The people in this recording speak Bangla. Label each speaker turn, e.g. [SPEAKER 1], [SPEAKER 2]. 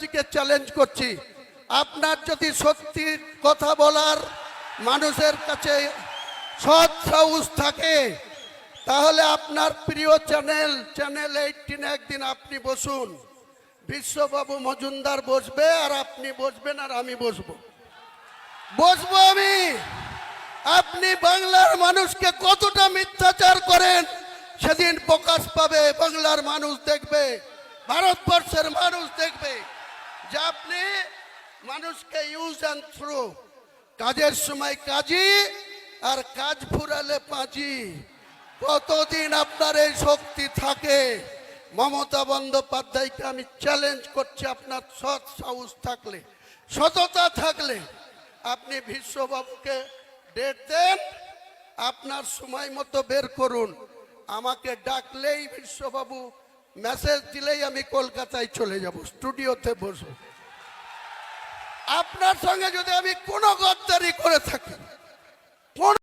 [SPEAKER 1] ব্যানার্জিকে চ্যালেঞ্জ করছি, আপনার যদি সত্যি কথা বলার মানুষের কাছে সৎ সাহস থাকে, তাহলে আপনার প্রিয় চ্যানেল 18 একদিন আপনি বসুন, বিশ্ববাবু মজুমদার বসবে আর আপনি বসবেন আর আমি বসবো আমি। আপনি বাংলার মানুষকে কতটা মিথ্যাচার করেন সেদিন প্রকাশ পাবে, বাংলার মানুষ দেখবে, ভারতবর্ষের মানুষ দেখবে যে আপনি মানুষকে ইউজ অ্যান্ড থ্রো, কাজের সময় কাজী আর কাজ ফুরালে পাঁচি। কতদিন আপনার এই শক্তি থাকে? মমতা বন্দ্যোপাধ্যায়কে আমি চ্যালেঞ্জ করছি, আপনার সৎ সাহস থাকলে, সততা থাকলে আপনি বিশ্ববাবুকে ডেট দেন, আপনার সময় মতো বের করুন। আমাকে ডাকলেই বিশ্ববাবু মেসেজ দিলেই আমি কলকাতায় চলে যাব, স্টুডিওতে বসবো। আপনার সঙ্গে যদি আমি কোনো গদ্দারি করে থাকি,